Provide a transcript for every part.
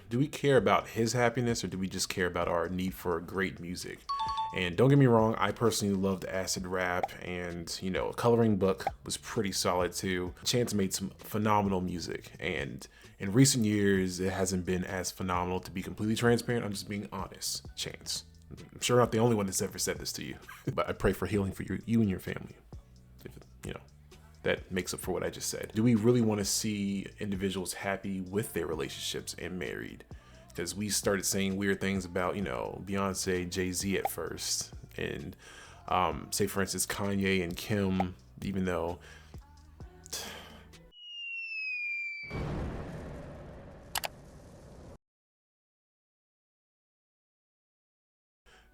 Do we care about his happiness, or do we just care about our need for great music? And don't get me wrong, I personally loved acid rap, and you know, Coloring Book was pretty solid too. Chance made some phenomenal music, and in recent years it hasn't been as phenomenal. To be completely transparent, I'm just being honest. Chance, I'm sure not the only one that's ever said this to you, but I pray for healing for you and your family. If, you know, that makes up for what I just said. Do we really want to see individuals happy with their relationships and married? Because we started saying weird things about, you know, Beyonce, Jay-Z at first, and say for instance Kanye and Kim, even though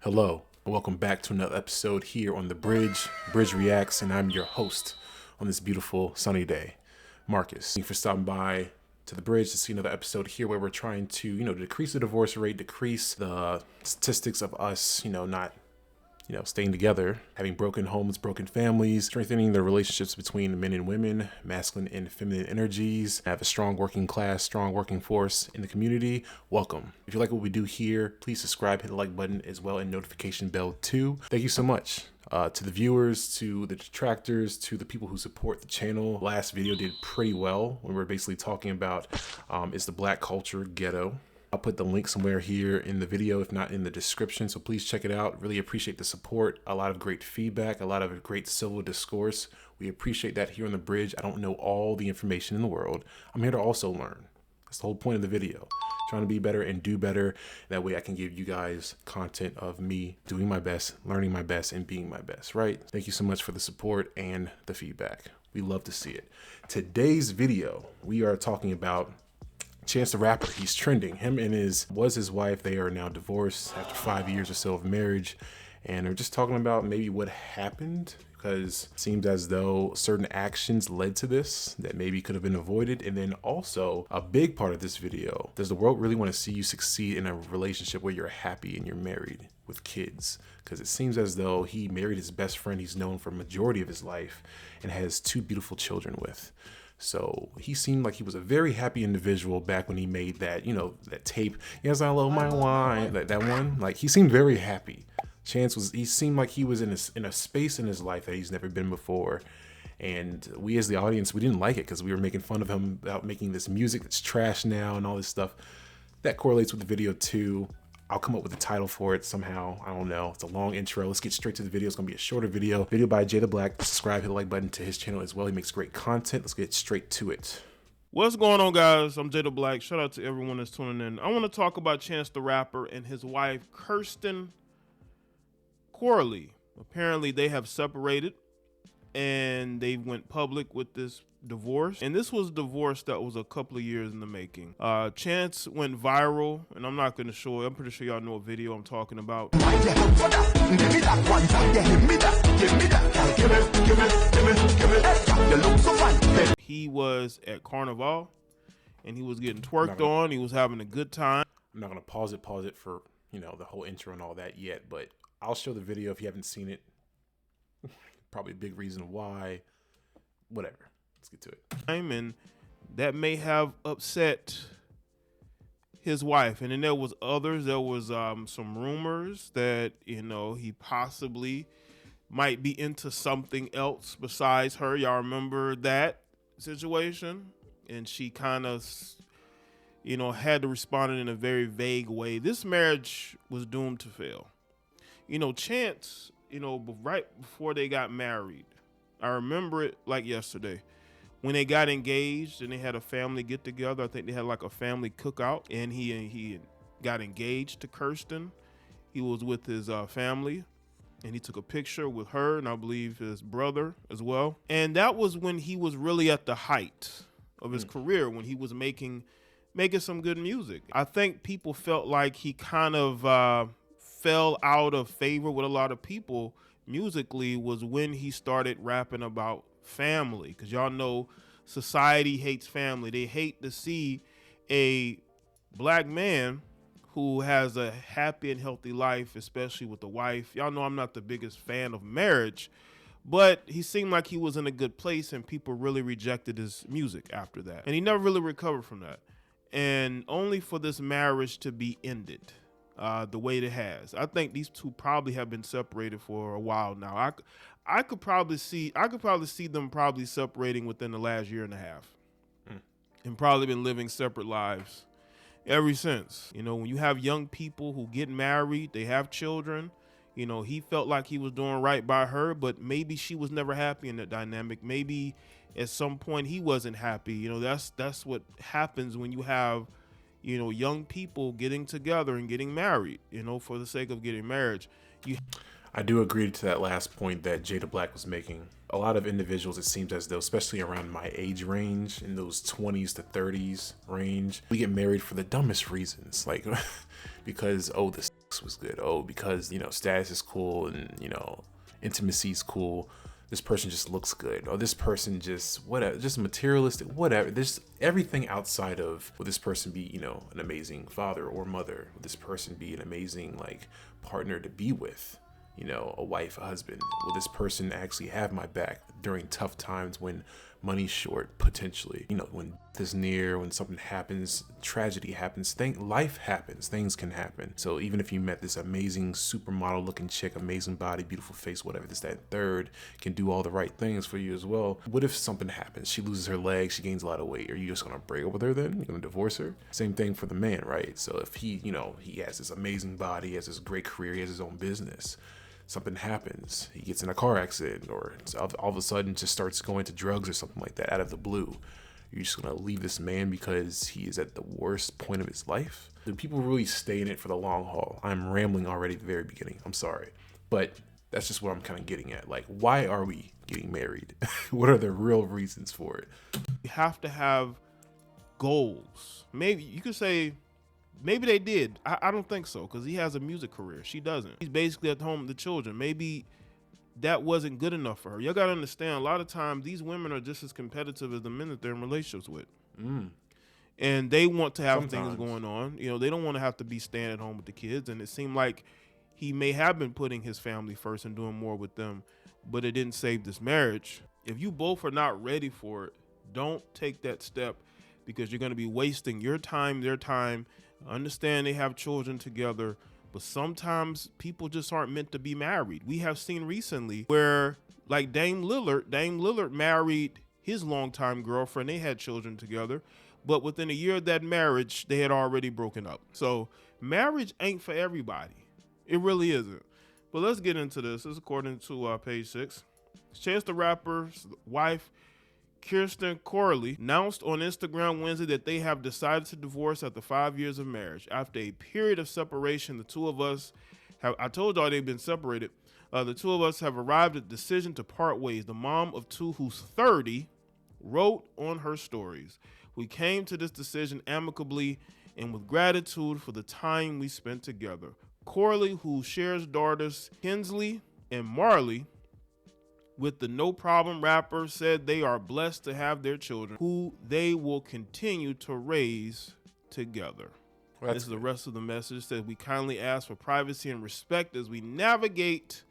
hello and welcome back to another episode here on the Bridge Reacts, and I'm your host on this beautiful sunny day, Marcus. Thank you for stopping by to the Bridge to see another episode here where we're trying to, you know, decrease the divorce rate, decrease the statistics of us, you know, not, you know, staying together, having broken homes, broken families, strengthening the relationships between men and women, masculine and feminine energies, have a strong working class, strong working force in the community. Welcome. If you like what we do here, please subscribe, hit the like button as well, and notification bell too. Thank you so much. To the viewers, to the detractors, to the people who support the channel. Last video did pretty well when we were basically talking about is the black culture ghetto. I'll put the link somewhere here in the video, if not in the description, so please check it out. Really appreciate the support, a lot of great feedback, a lot of great civil discourse. We appreciate that here on the Bridge. I don't know all the information in the world. I'm here to also learn. That's the whole point of the video. Trying to be better and do better. That way I can give you guys content of me doing my best, learning my best, and being my best, right? Thank you so much for the support and the feedback. We love to see it. Today's video, we are talking about Chance the Rapper. He's trending. Him and his wife, they are now divorced after 5 years or so of marriage. And they're just talking about maybe what happened, because it seems as though certain actions led to this that maybe could have been avoided. And then also a big part of this video, does the world really want to see you succeed in a relationship where you're happy and you're married with kids? Because it seems as though he married his best friend he's known for a majority of his life and has 2 beautiful children with. So he seemed like he was a very happy individual back when he made that, you know, that tape. Yes, I love my wine. That one, like, he seemed very happy. He seemed like he was in a space in his life that he's never been before. And we as the audience, we didn't like it because we were making fun of him about making this music that's trash now and all this stuff. That correlates with the video too. I'll come up with a title for it somehow. I don't know. It's a long intro. Let's get straight to the video. It's going to be a shorter video. Video by Jay the Black. Subscribe, hit the like button to his channel as well. He makes great content. Let's get straight to it. What's going on, guys? I'm Jay the Black. Shout out to everyone that's tuning in. I want to talk about Chance the Rapper and his wife, Kirsten Corley. Apparently, they have separated and they went public with this divorce, and this was a divorce that was a couple of years in the making. Chance went viral, and I'm not going to show it. I'm pretty sure y'all know what video I'm talking about. He was at Carnival and he was getting twerked on. He was having a good time. I'm not going to pause it for, you know, the whole intro and all that yet, but I'll show the video if you haven't seen it. Probably a big reason why. Whatever. Let's get to it. And that may have upset his wife. And then there was others. There was some rumors that, you know, he possibly might be into something else besides her. Y'all remember that situation? And she kind of, you know, had to respond in a very vague way. This marriage was doomed to fail. You know, Chance, you know, right before they got married, I remember it like yesterday. When they got engaged and they had a family get together, I think they had like a family cookout, and he got engaged to Kirsten. He was with his family, and he took a picture with her and I believe his brother as well. And that was when he was really at the height of his career, when he was making some good music. I think people felt like he kind of fell out of favor with a lot of people musically was when he started rapping about family, because y'all know society hates family. They hate to see a black man who has a happy and healthy life, especially with a wife. Y'all know I'm not the biggest fan of marriage, but he seemed like he was in a good place and people really rejected his music after that, and he never really recovered from that. and only for this marriage to be ended the way it has. I think these two probably have been separated for a while now. I could probably see them probably separating within the last year and a half, and probably been living separate lives ever since. You know, when you have young people who get married, they have children. You know, he felt like he was doing right by her, but maybe she was never happy in that dynamic. Maybe at some point he wasn't happy. You know, that's what happens when you have, you know, young people getting together and getting married, you know, for the sake of getting married. I do agree to that last point that Jada Black was making. A lot of individuals, it seems as though, especially around my age range, in those 20s to 30s range, we get married for the dumbest reasons. Like, because, oh, the sex was good. Oh, because, you know, status is cool and, you know, intimacy is cool. This person just looks good. Or this person just, whatever, just materialistic, whatever. There's everything outside of, will this person be, you know, an amazing father or mother? Will this person be an amazing, like, partner to be with? You know, a wife, a husband. Will this person actually have my back during tough times when money's short, potentially? You know, when death is near, when something happens, tragedy happens, life happens, things can happen. So even if you met this amazing supermodel looking chick, amazing body, beautiful face, whatever, this, that, and third, can do all the right things for you as well. What if something happens? She loses her leg, she gains a lot of weight. Are you just gonna break up with her then? You're gonna divorce her? Same thing for the man, right? So if he, you know, he has this amazing body, he has this great career, he has his own business, something happens, he gets in a car accident, or all of a sudden just starts going to drugs or something like that out of the blue, you're just gonna leave this man because he is at the worst point of his life? Do people really stay in it for the long haul? I'm rambling already at the very beginning, I'm sorry, but that's just what I'm kind of getting at. Like, why are we getting married? What are the real reasons for it? You have to have goals. Maybe you could say, maybe they did. I don't think so, because he has a music career. She doesn't. He's basically at home with the children. Maybe that wasn't good enough for her. Y'all got to understand, a lot of times these women are just as competitive as the men that they're in relationships with. And they want to have things going on. You know, they don't want to have to be staying at home with the kids. And it seemed like he may have been putting his family first and doing more with them, but it didn't save this marriage. If you both are not ready for it, don't take that step, because you're going to be wasting your time, their time. Understand they have children together, but sometimes people just aren't meant to be married. We have seen recently where, like Dame Lillard married his longtime girlfriend. They had children together, but within a year of that marriage, they had already broken up. So marriage ain't for everybody. It really isn't. But let's get into this. This is according to page 6. Chance the Rapper's wife, Kirsten Corley, announced on Instagram Wednesday that they have decided to divorce after 5 years of marriage. After a period of separation, the two of us have, I told y'all they've been separated. The two of us have arrived at the decision to part ways. The mom of two, who's 30, wrote on her stories, "We came to this decision amicably and with gratitude for the time we spent together." Corley, who shares daughters Kinsley and Marley with the No Problem rapper, said they are blessed to have their children, who they will continue to raise together. This is the rest of the message. It says, "We kindly ask for privacy and respect as we navigate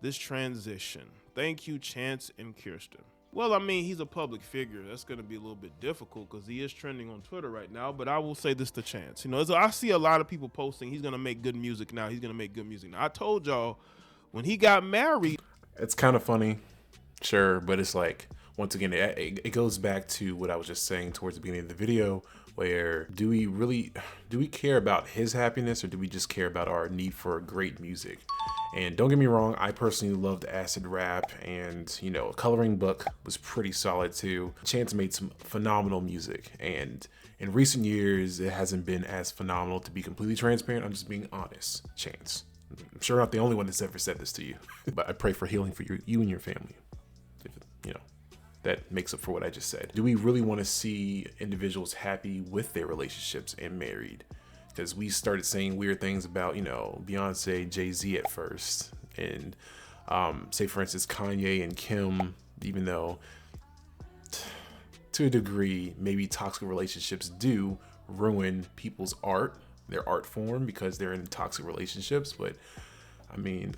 this transition. Thank you, Chance and Kirsten." Well, I mean, he's a public figure. That's going to be a little bit difficult because he is trending on Twitter right now. But I will say this to Chance. You know, I see a lot of people posting, he's going to make good music now. He's going to make good music now. I told y'all, when he got married, it's kind of funny, sure, but it's like, once again, it goes back to what I was just saying towards the beginning of the video, where do we care about his happiness, or do we just care about our need for great music? And don't get me wrong, I personally loved acid rap, and, you know, Coloring Book was pretty solid too. Chance made some phenomenal music, and in recent years, it hasn't been as phenomenal, to be completely transparent. I'm just being honest, Chance. I'm sure I'm not the only one that's ever said this to you, but I pray for healing for you and your family. If, you know, that makes up for what I just said. Do we really want to see individuals happy with their relationships and married? Because we started saying weird things about, you know, Beyonce, Jay-Z at first, and say, for instance, Kanye and Kim, even though to a degree, maybe toxic relationships do ruin people's art, their art form, because they're in toxic relationships. But I mean,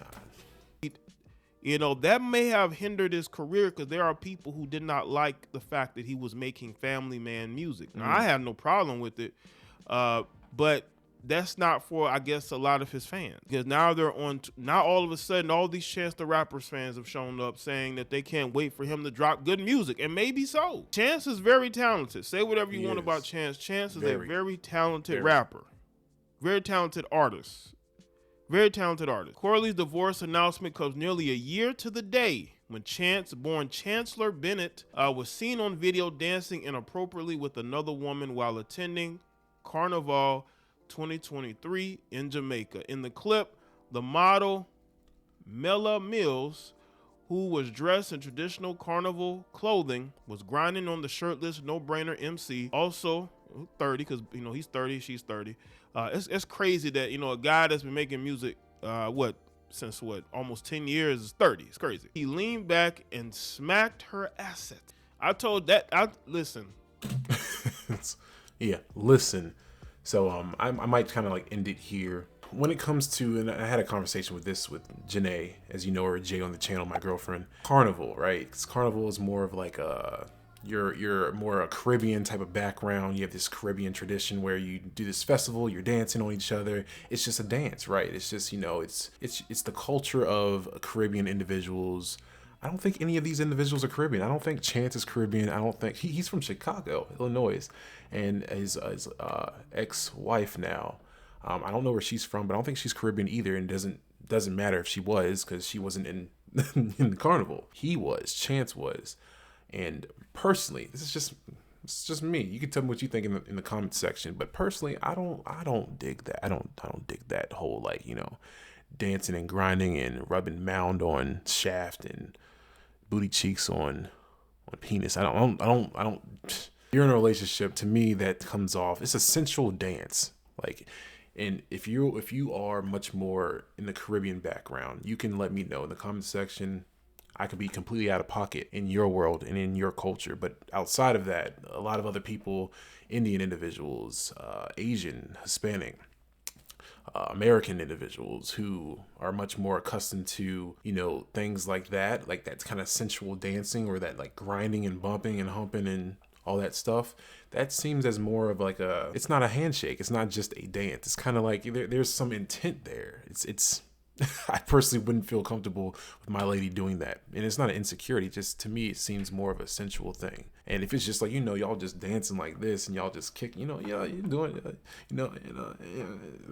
That may have hindered his career because there are people who did not like the fact that he was making family man music. Now, I have no problem with it, but that's not for, I guess, a lot of his fans, because now now all of a sudden all these Chance the Rapper's fans have shown up saying that they can't wait for him to drop good music, and maybe so. Chance is very talented. Say whatever you want about Chance. Chance is a very talented rapper, very talented artist. Very talented artist. Corley's divorce announcement comes nearly a year to the day when Chance, born Chancellor Bennett, was seen on video dancing inappropriately with another woman while attending Carnival 2023 in Jamaica. In the clip, the model Mela Mills, who was dressed in traditional carnival clothing, was grinding on the shirtless no-brainer MC, also 30, because he's 30, she's 30. It's crazy that a guy that's been making music since almost 10 years is 30. It's crazy. He leaned back and smacked her assets. Listen. Yeah, listen. So I might kind of like end it here. When it comes to, and I had a conversation with Janae, as you know her, Jay on the channel, my girlfriend. Carnival, right? Because Carnival is more of like you're more a Caribbean type of background. You have this Caribbean tradition where you do this festival, you're dancing on each other. It's just a dance, right? It's just, it's the culture of Caribbean individuals. I don't think any of these individuals are Caribbean. I don't think Chance is Caribbean. I don't think he's from Chicago, Illinois, and his ex-wife now. I don't know where she's from, but I don't think she's Caribbean either. And doesn't matter if she was, because she wasn't in in the carnival. Chance was. And personally, it's just me. You can tell me what you think in the comment section. But personally, I don't dig that. I don't dig that whole dancing and grinding and rubbing mound on shaft and booty cheeks on penis. I don't. You're in a relationship. To me, that comes off. It's a sensual dance. And if you are much more in the Caribbean background, you can let me know in the comment section. I could be completely out of pocket in your world and in your culture. But outside of that, a lot of other people, Indian individuals, Asian, Hispanic, American individuals who are much more accustomed to, things like that kind of sensual dancing, or that like grinding and bumping and humping and all that stuff. That seems as more of like it's not a handshake. It's not just a dance. It's kind of like there's some intent there. It's I personally wouldn't feel comfortable with my lady doing that. And it's not an insecurity. Just to me, it seems more of a sensual thing. And if it's just like, y'all just dancing like this and y'all just kick, you're doing,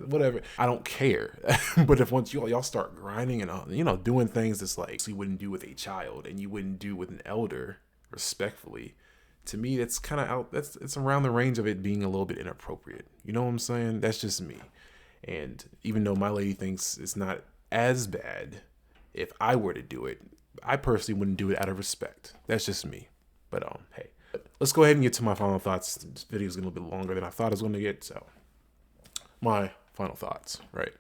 whatever. I don't care. But if once y'all start grinding and, doing things that's like you wouldn't do with a child and you wouldn't do with an elder, respectfully, to me, that's kind of out. It's around the range of it being a little bit inappropriate. You know what I'm saying? That's just me. And even though my lady thinks it's not as bad, if I were to do it, I personally wouldn't do it out of respect. That's just me. But hey, let's go ahead and get to my final thoughts. This video is going to be a little bit longer than I thought it was going to get. So my final thoughts, right?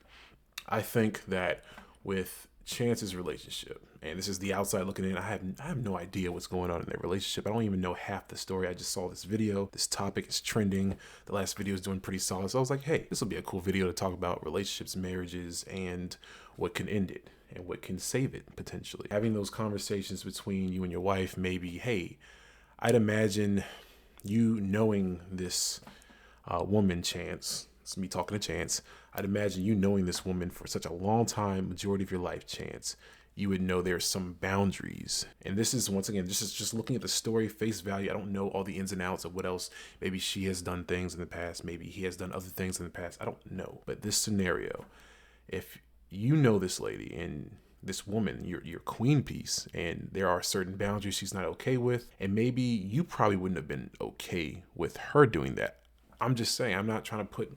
I think that with Chance's relationship, and this is the outside looking in, I have no idea what's going on in their relationship. I don't even know half the story. I just saw this video. This topic is trending. The last video is doing pretty solid. So I was like, hey, this will be a cool video to talk about relationships, marriages, and what can end it and what can save it potentially. Having those conversations between you and your wife, maybe, hey, I'd imagine you knowing this woman, Chance. It's me talking to Chance. I'd imagine you knowing this woman for such a long time, majority of your life, Chance. You would know there's some boundaries. And this is, once again, just looking at the story, face value. I don't know all the ins and outs of what else. Maybe she has done things in the past. Maybe he has done other things in the past. I don't know. But this scenario, if you know this lady and this woman, your queen piece, and there are certain boundaries she's not okay with, and maybe you probably wouldn't have been okay with her doing that. I'm just saying, I'm not trying to put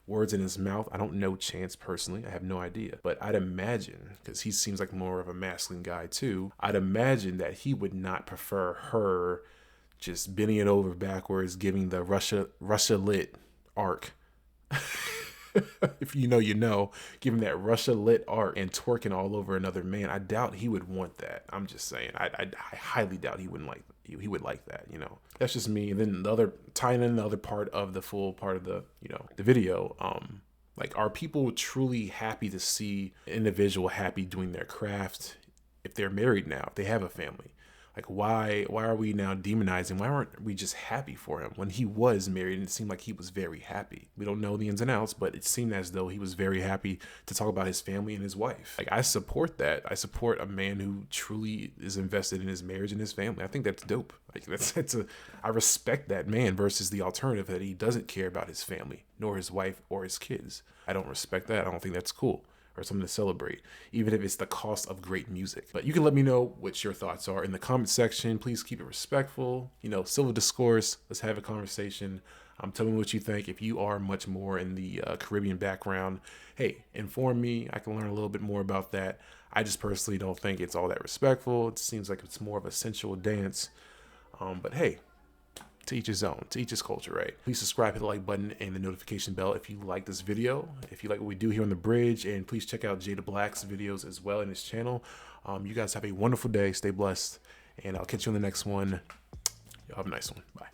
words in his mouth. I don't know Chance personally. I have no idea. But I'd imagine, because he seems like more of a masculine guy too, I'd imagine that he would not prefer her just bending it over backwards, giving the Russia lit arc. If you know, giving that Russia lit arc and twerking all over another man. I doubt he would want that. I'm just saying. I highly doubt he would like that, That's just me. And then tying in the other part of the full part of the, the video, are people truly happy to see an individual happy doing their craft, if they're married now, if they have a family. Like, why are we now demonizing? Why aren't we just happy for him when he was married and it seemed like he was very happy? We don't know the ins and outs, but it seemed as though he was very happy to talk about his family and his wife. Like, I support that. I support a man who truly is invested in his marriage and his family. I think that's dope. Like, I respect that man versus the alternative that he doesn't care about his family, nor his wife or his kids. I don't respect that. I don't think that's cool or something to celebrate, even if it's the cost of great music. But you can let me know what your thoughts are in the comment section. Please keep it respectful, civil discourse. Let's have a conversation. Tell me what you think. If you are much more in the Caribbean background, hey, inform me. I can learn a little bit more about that. I just personally don't think it's all that respectful. It seems like it's more of a sensual dance. But hey, to each his own, to each his culture, right? Please subscribe, hit the like button and the notification bell if you like this video, if you like what we do here on The Bridge, and please check out Jada Black's videos as well in his channel. You guys have a wonderful day, stay blessed, and I'll catch you on the next one. Y'all have a nice one. Bye.